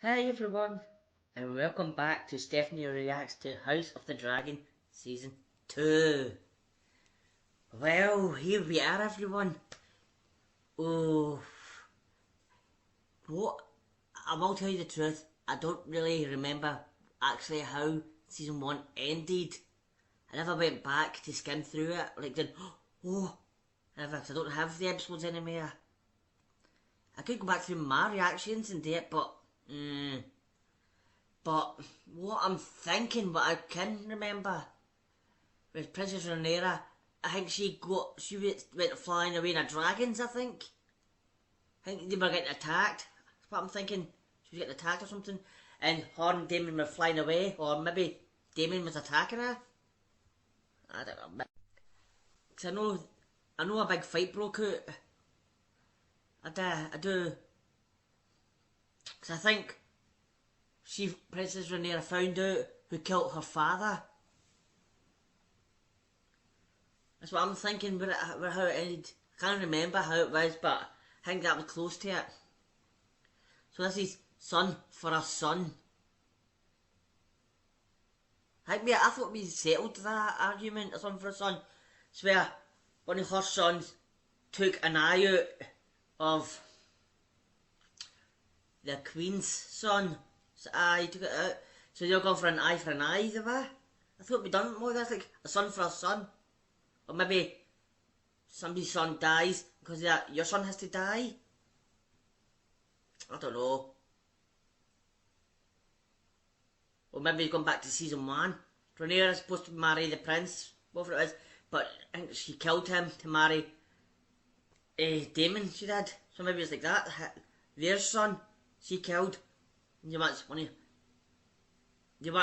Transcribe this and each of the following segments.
Hi everyone, and welcome back to Stephanie Reacts to House of the Dragon Season 2. Well, here we are everyone. Oh, what? I will tell you the truth, I don't really remember actually how Season 1 ended. I never went back to skim through it, like did, never, because I don't have the episodes anymore. I could go back through my reactions and do it, but what I'm thinking, what I can remember, was Princess Rhaenyra. I think she went flying away in a dragons, I think they were getting attacked. That's what I'm thinking. She was getting attacked or something, and her and Daemon were flying away, or maybe Daemon was attacking her. I don't know. Because I know a big fight broke out. I do. Because I think Princess Rhaenyra found out who killed her father. That's what I'm thinking, how it ended. I can't remember how it was, but I think that was close to it. So this is son for a son. I thought we settled that argument, a son for a son. It's where one of her sons took an eye out of the Queen's son. So he took it out. So they're going for an eye, they were. I thought we'd done more of this, like a son for a son. Or maybe somebody's son dies because of that, your son has to die. I don't know. Or maybe he's gone back to season 1. Rhaenyra's supposed to marry the prince, whatever it is, but I think she killed him to marry Daemon, she did. So maybe it's like that. Their son, she killed. You want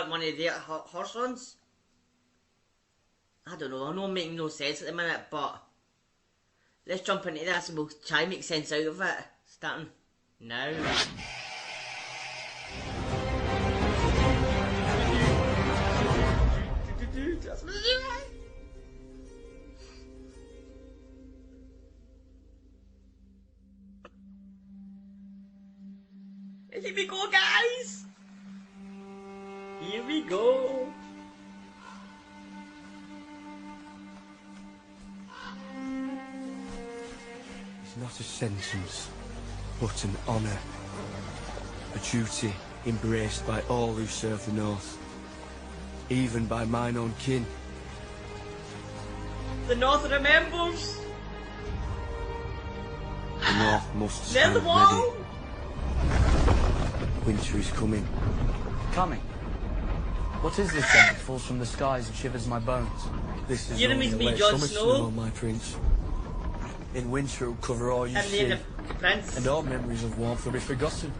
one of her sons? I don't know, I know it making no sense at the minute, but let's jump into this and we'll try and make sense out of it. Starting now. Here we go, guys! Here we go! It's not a sentence, but an honour. A duty embraced by all who serve the North. Even by mine own kin. The North remembers! The North must Near stand the wall! ready. Winter is coming. Coming? What is this then that falls from the skies and shivers my bones? This is Your only enemy's a me, late Jon summer Snow. snow, my prince. In winter it will cover all you And see, then the prince. and all memories of warmth will be forgotten.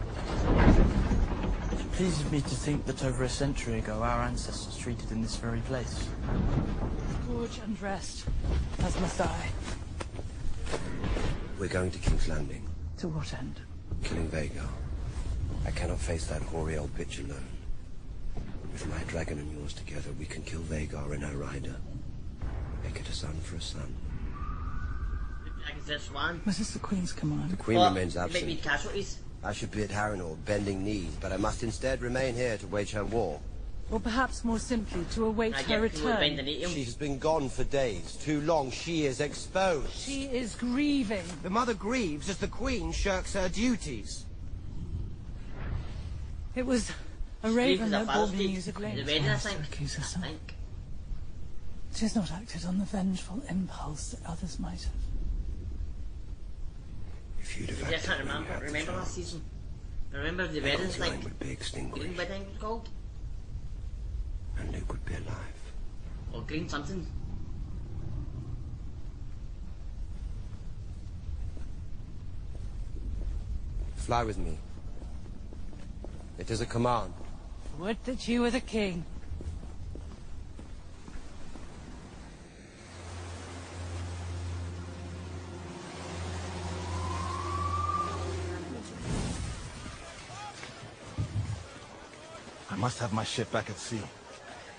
It pleases me to think that over a century ago our ancestors treated in this very place. Gorge and rest, as must I. We're going to King's Landing. To what end? Killing Vhagar. I cannot face that hoary old bitch alone. With my dragon and yours together, we can kill Vhagar and her rider. Make it a son for a son. I can say Swan. Was this the Queen's command? The Queen remains It may be absent. casualties. I should be at Harrenhal, bending knees, but I must instead remain here to wage her war. Or perhaps more simply, to await I her get people that bend the return. knee. She has been gone for days. Too long. She is exposed. She is grieving. The mother grieves as the Queen shirks her duties. It was a raven that brought me news of The late. wedding, I think. Accuse her I son. think. She has not acted on the vengeful impulse that others might have. If you'd have I acted can't when you remember. had the Remember chance, last season? Remember the the wedding's line like would be green extinguished, wedding was called? and Luke would be alive. Or green something? Fly with me. It is a command. Would that you were the king. I must have my ship back at sea.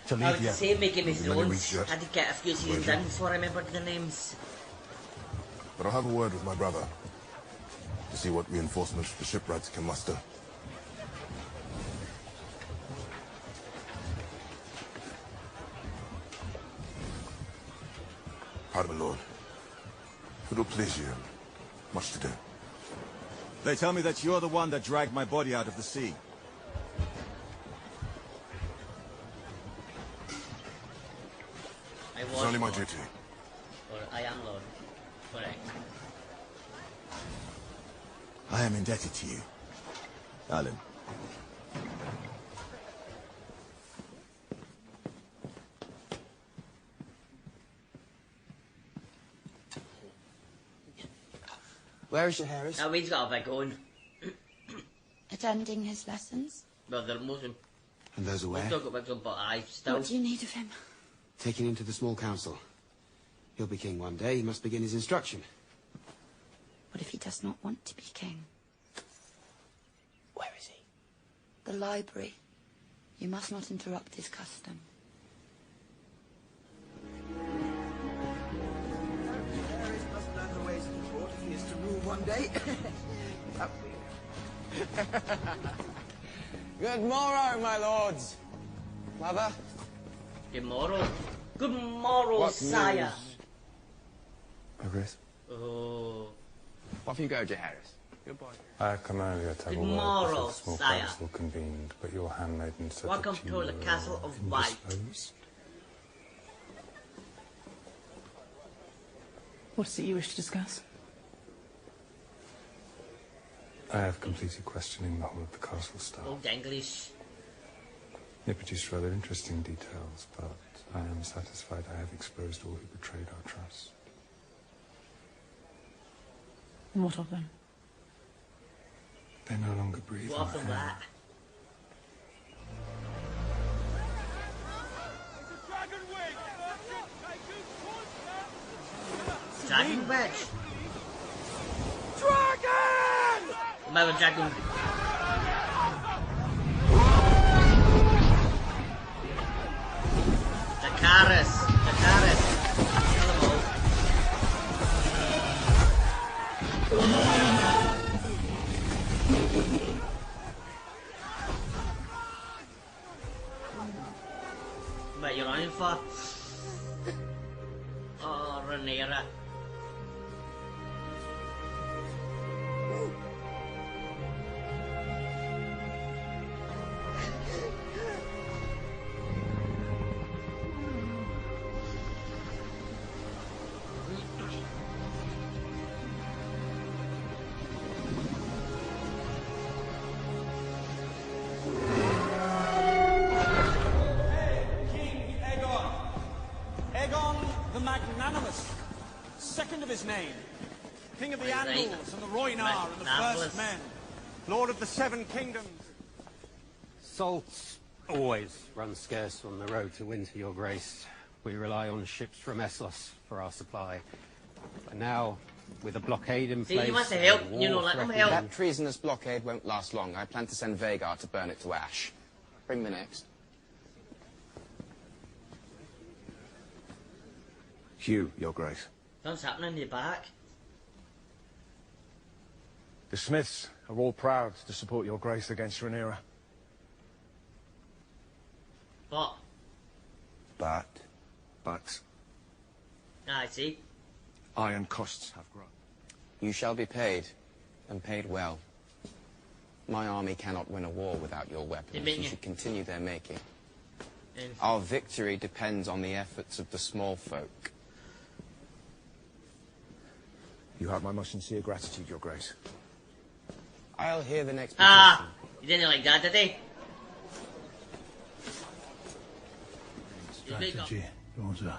To I leave would say make Game of When we Thrones. reach Europe. I had to get a few seasons in before I remembered the names. But I'll have a word with my brother to see what reinforcements the shipwrights can muster. Pardon, my lord. If it'll please you, much to do. They tell me that you're the one that dragged my body out of the sea. It's only my duty. Or I am Lord. Correct. I am indebted to you, Alan. Where is your Harris? Now he's got a big one. Attending his lessons? Well, they're most And those are where? still got big one, but I still. What do you need of him? Taken into the small council. He'll be king one day. He must begin his instruction. What if he does not want to be king? Where is he? The library. You must not interrupt his custom. Harris must learn the ways of the court if he is to rule one day. Good morrow, my lords. Mother? Good morrow. Good morrow, sire. Your Grace. Oh. Off you go, J. Harris. Goodbye. I come earlier to have a word Tomorrow, before the small sire. council convened, but your handmaiden said Welcome that you to the were Castle of White. indisposed. What is it you wish to discuss? I have completed questioning the whole of the castle staff. Old English. They produced rather interesting details, but I am satisfied I have exposed all who betrayed our trust. And what of them? They no longer breathe What on from air. that? Dragon Wedge. Dragon! Remember Dragon. Dracarys. Dracarys. Kill them all. What you're running for? Oh, Rhaenyra. King Aegon. Aegon the Magnanimous, second of his name. King of the Right. Andals and the Rhoynar and the Magnanimous. First Men. Lord of the Seven Kingdoms. Salts always run scarce on the road to winter, Your Grace. We rely on ships from Essos for our supply. And now, with a blockade in See, place... you must have and helped, war you know, let them threatening- help. That treasonous blockade won't last long. I plan to send Vagar to burn it to ash. Bring the next. Hugh, Your Grace. What's happening in the back? The Smiths are all proud to support Your Grace against Rhaenyra. What? But Ah, I see. iron costs have grown. You shall be paid, and paid well. My army cannot win a war without your weapons. mean You you- should continue their making. And Our victory depends on the efforts of the small folk. You have my most sincere gratitude, Your Grace. I'll hear the next ah, you didn't like that, did he? Strategy, daughter.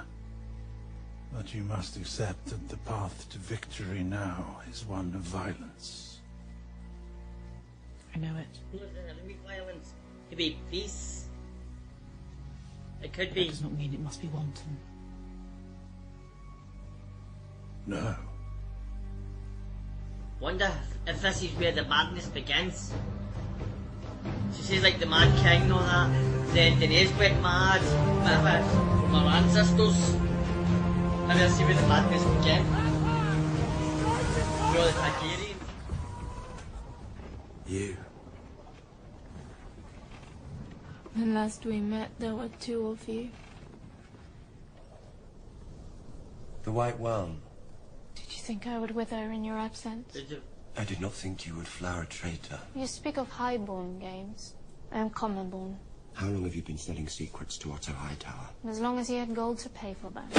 But you must accept that the path to victory now is one of violence. I know it. No, it doesn't be violence. It could be peace. It could That be. does not mean it must be wanton. No. Wonder if this is where the madness begins. She says like the Mad King and all that. Then Daenerys went mad. Whatever. From our ancestors. Maybe that's where the madness began. You're the Targaryen. You. When last we met, there were two of you. The White Worm. Did you think I would wither in your absence? I did not think you would flower a traitor. You speak of highborn games. I am commonborn. How long have you been selling secrets to Otto Hightower? As long as he had gold to pay for that.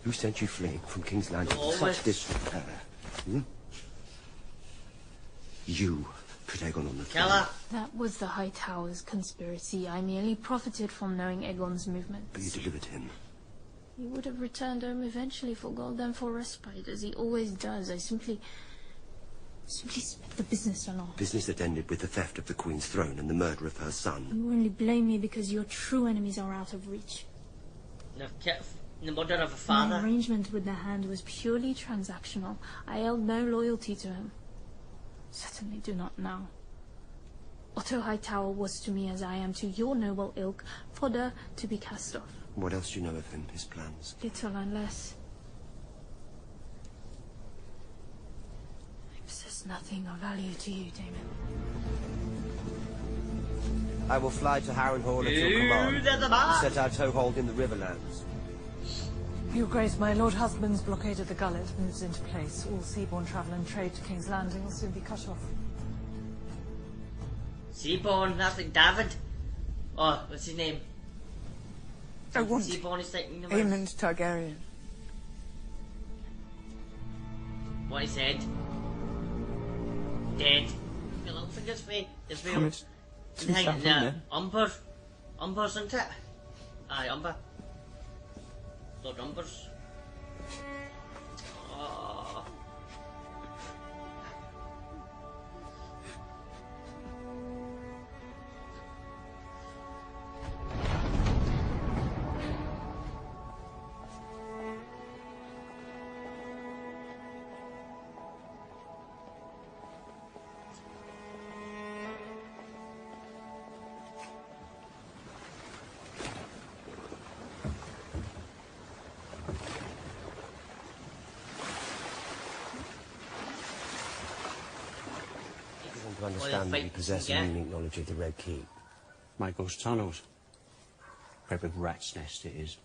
Who sent you fleeing from King's Landing in such disrepair? Hmm? You put Aegon on the throne. That was the Hightower's conspiracy. I merely profited from knowing Aegon's movements. But you delivered him. He would have returned home eventually for gold and for respite, as he always does. I simply split the business along. Business that ended with the theft of the Queen's throne and the murder of her son. You only blame me because your true enemies are out of reach. The murder of a father. My arrangement with the Hand was purely transactional. I held no loyalty to him. Certainly do not now. Otto Hightower was to me as I am to your noble ilk, fodder to be cast off. What else do you know of him, his plans? Little unless I possess nothing of value to you, Damon. I will fly to Harrenhal at your command. Set our toehold in the Riverlands. Your Grace, my Lord Husband's blockade of the Gullet moves into place. All seaborne travel and trade to King's Landing will soon be cut off. Seaborne, that's like David. Oh, what's his name? I want Seaborne is thinking about. Aemond Targaryen. What he said. Dead. Your little fingers free. It's real. Umber. Umber's isn't it? Aye, Umber. Lord Umbers. Oh. To understand that you possess a unique knowledge of the Red Keep. Michael's tunnels. Where a big rat's nest it is.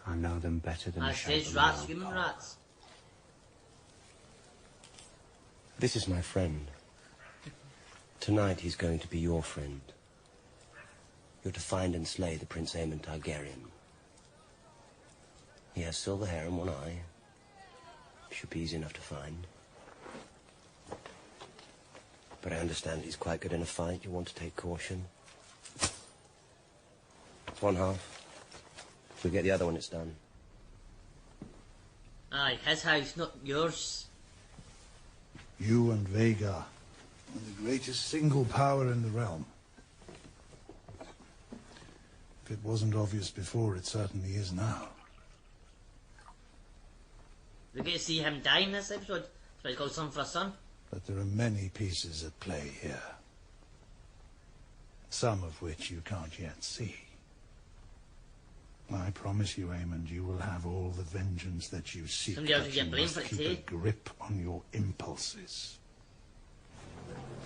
I know them better than the shape of rats, my human own rats. This is my friend. Tonight he's going to be your friend. You're to find and slay the Prince Aemond Targaryen. He has silver hair and one eye. Should be easy enough to find. But I understand he's quite good in a fight. You want to take caution. It's one half. If we get the other one, it's done. Aye, his house, not yours. You and Vhagar are the greatest single power in the realm. If it wasn't obvious before, it certainly is now. We get to see him die in this episode. That's why it's called Son for a Son. But there are many pieces at play here. Some of which you can't yet see. I promise you, Aemond, you will have all the vengeance that you seek. Somebody else but will get you blamed must for it keep too. a grip on your impulses.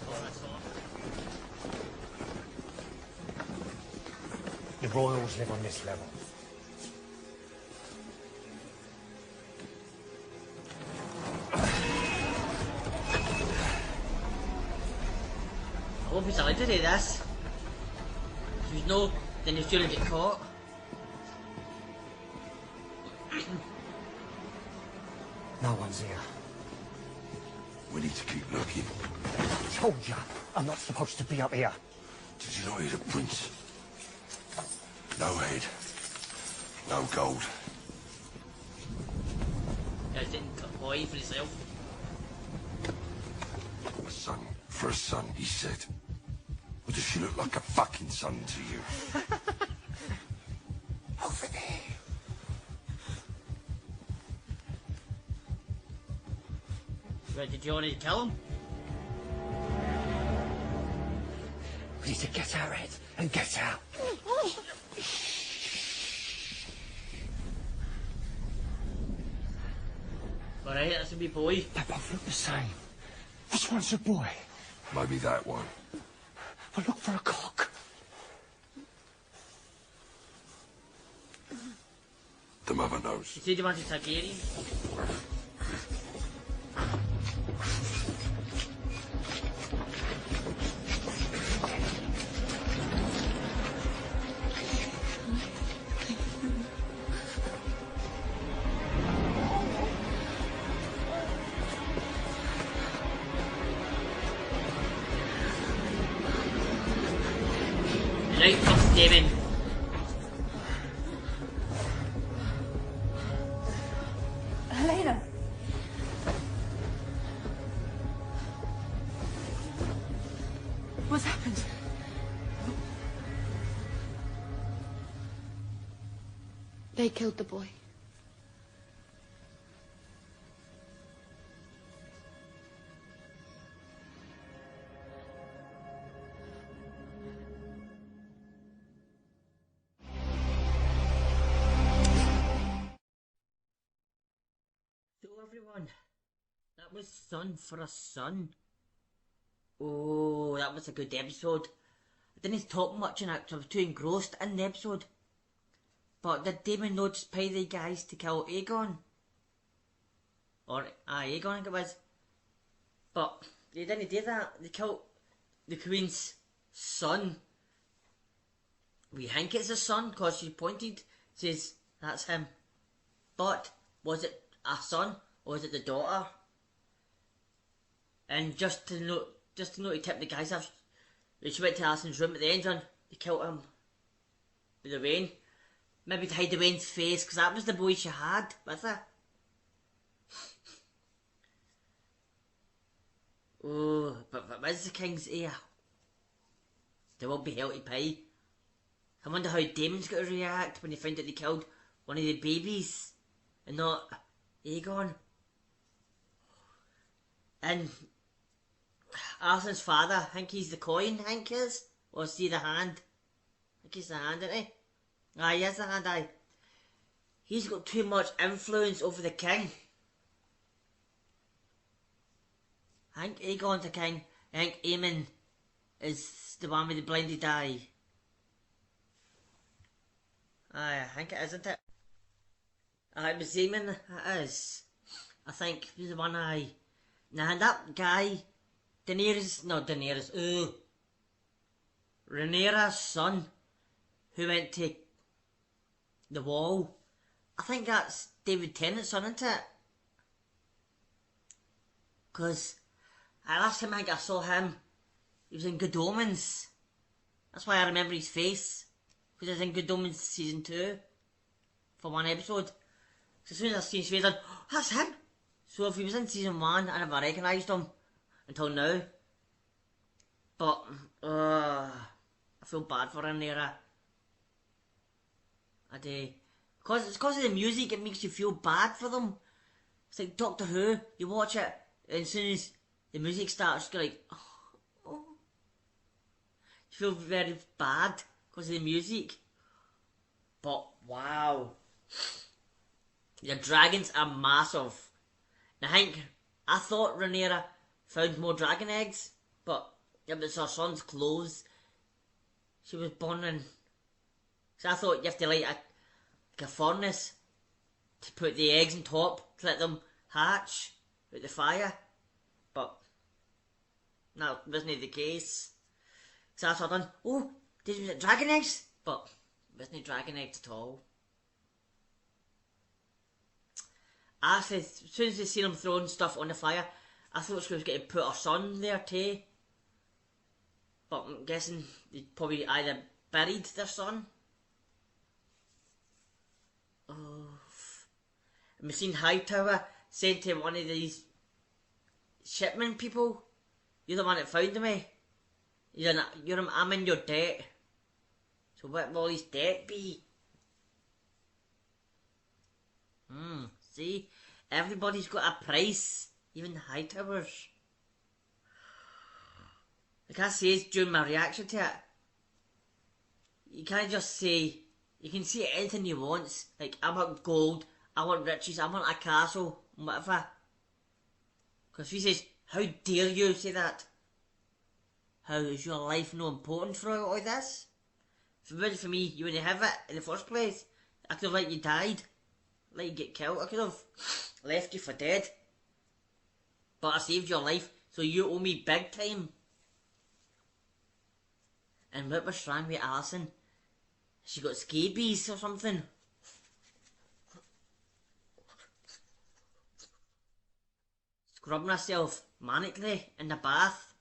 Oh, that's all. The royals live on this level. I hope he's allowed to do this. If he's no, then he's going to get caught. No one's here. We need to keep looking. I told you, I'm not supposed to be up here. Did you not hear the prince? No head. No gold. Guys didn't cut boy for himself. A son for a son, he said. Or does she look like a fucking son to you? Over there. Right, did you want to kill him? We need to get our head and get out. Alright, that's a wee boy. They both look the same. Which one's a boy? Maybe that one. Well, look for a cock. close. You said you wanted Targaryen? Right, tough Damon. Helena! What's happened? They killed the boy. So everyone, that was Son for a Son. Oh, that was a good episode. I didn't talk much in it because I was too engrossed in the episode. But did Daemon not just pay the guys to kill Aegon? Or, Aegon I think it was. But they didn't do that. They killed the Queen's son. We think it's his son because she pointed, says that's him. But was it a son or was it the daughter? And just to tip the guys off, when she went to Alison's room at the end and they killed him with the rain. Maybe to hide the Wayne's face, because that was the boy she had with her. Oh, but where's the king's heir? There will be hell to pay. I wonder how Daemon's going to react when he found out they killed one of the babies and not Aegon. And Alison's father, I think he's the coin, I think he is. Or is he the hand? I think he's the hand, isn't he? Aye, he is the hand, aye. He's got too much influence over the king. I think Aegon's the king. I think Aemon is the one with the blinded eye. Aye, I think it is, isn't it? Aye, it was Aemon, it is. I think he was the one eye. Nah, that guy, Rhaenyra's son, who went to the Wall. I think that's David Tennant's son, isn't it? Because last time I think I saw him, he was in Good Omens. That's why I remember his face. Because he was in Good Omens season 2 for one episode. So as soon as I seen his face, I went, oh, that's him. So if he was in season 1, I never recognised him until now. But I feel bad for Rhaenyra. I do. Because it's because of the music, it makes you feel bad for them. It's like Doctor Who, you watch it, and as soon as the music starts, you're like, oh. You feel very bad because of the music. But wow. The dragons are massive. And I thought Rhaenyra found more dragon eggs, but it was her son's clothes she was born in. So I thought you have to light a furnace to put the eggs on top to let them hatch with the fire. But that wasn't the case. So I thought, oh, these were dragon eggs? But it wasn't dragon eggs at all. Actually, as soon as they seen him throwing stuff on the fire, I thought she was going to put her son there too. But I'm guessing they probably either buried their son. Oh. And we've seen Hightower sent to one of these shipment people. You're the one that found me. I'm in your debt. So what will his debt be? See? Everybody's got a price. Even the Hightowers. Like I said during my reaction to it, you can't just say, you can say anything you want. Like, I want gold, I want riches, I want a castle, whatever. Because he says, how dare you say that? How is your life no important for all this? If it wasn't for me, you wouldn't have it in the first place. I could have let you died. let you get killed. I could have left you for dead. But I saved your life, so you owe me big time. And what was wrong with Alison? She got scabies or something. Scrubbing herself manically in the bath.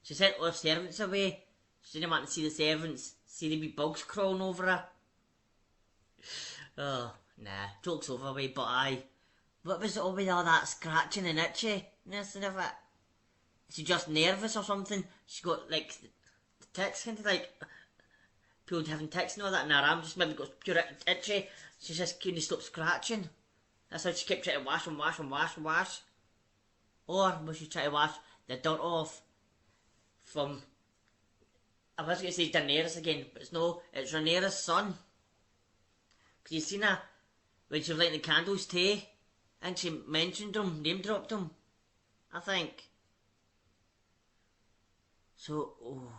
She sent all her servants away. She didn't want to see the servants, see the wee bugs crawling over her. Oh, nah, joke's over with, but aye. What was it all with all that scratching and itchiness and of it? Is she just nervous or something? She got like ticks, kind of like people having ticks and all that in her arm, just maybe got pure itchy. She just couldn't stop scratching. That's how she kept trying to wash and wash and wash and wash. Or was she trying to wash the dirt off from, I was going to say Daenerys again, but it's Rhaenyra's son. Because you seen her when she was lighting the candles too, and she mentioned him, name dropped him, I think. So,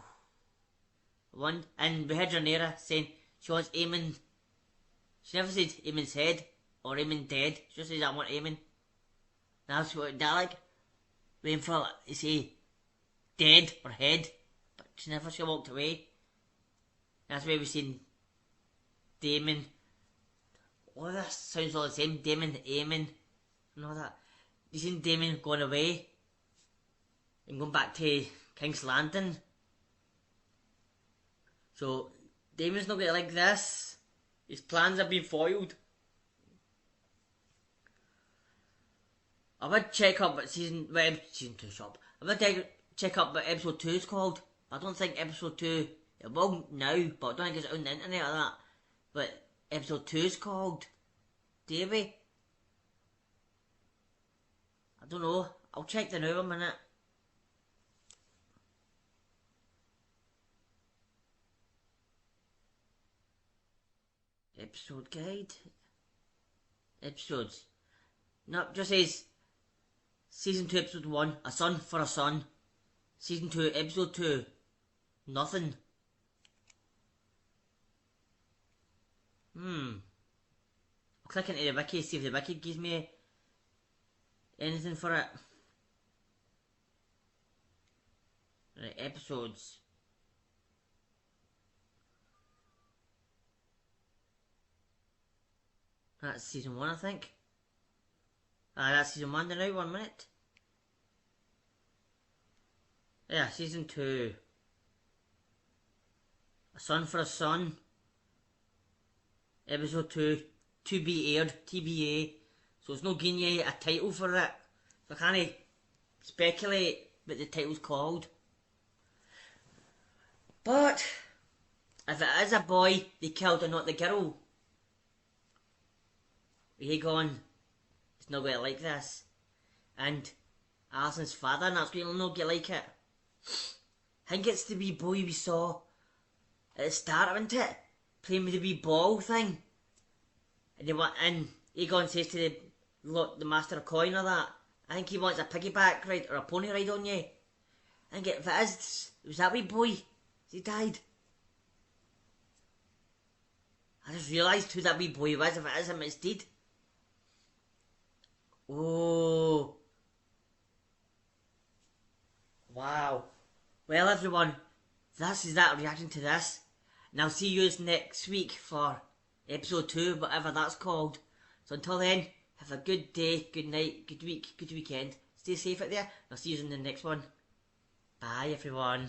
and we had Rhaenyra saying she wants Aemon. She never said Aemon's head or Aemon dead. She just said I want Aemon. That's what Dalek went for, you say dead or head, but she walked away. That's why we seen Daemon. Oh, that sounds all the same. Daemon, Aemon, and all that. You seen Daemon going away and going back to King's Landing. So Daemon's not going to like this. His plans have been foiled. I would check up what season 2 shop. I would check up what episode 2 is called. I don't think episode 2, it will now, but I don't think it's on the internet or that. But episode 2 is called Davy. I don't know. I'll check the now a minute. Episode guide. Episodes. No, just says Season 2 Episode 1, A Son for a Son. Season 2 Episode 2, nothing. I'll click into the wiki, see if the wiki gives me anything for it. Right, episodes. That's season 1, I think. That's season 1 now, 1 minute. Yeah, season 2. A Son for a Son. Episode 2. To be aired. TBA. So it's not giving you a title for it. So I can't speculate what the title's called. But if it is a boy they killed and not the girl, Aegon is not going to like this. And Alison's father, and that's going to not get like it. I think it's the wee boy we saw at the start, isn't it? Playing with the wee ball thing. And Aegon says to the master of coin or that, I think he wants a piggyback ride or a pony ride on you. I think if it is, it was that wee boy. He died. I just realised who that wee boy was. If it is him, it's dead. Oh. Wow. Well, everyone, this is that reaction to this. And I'll see you next week for episode 2, whatever that's called. So until then, have a good day, good night, good week, good weekend. Stay safe out there. I'll see you in the next one. Bye, everyone.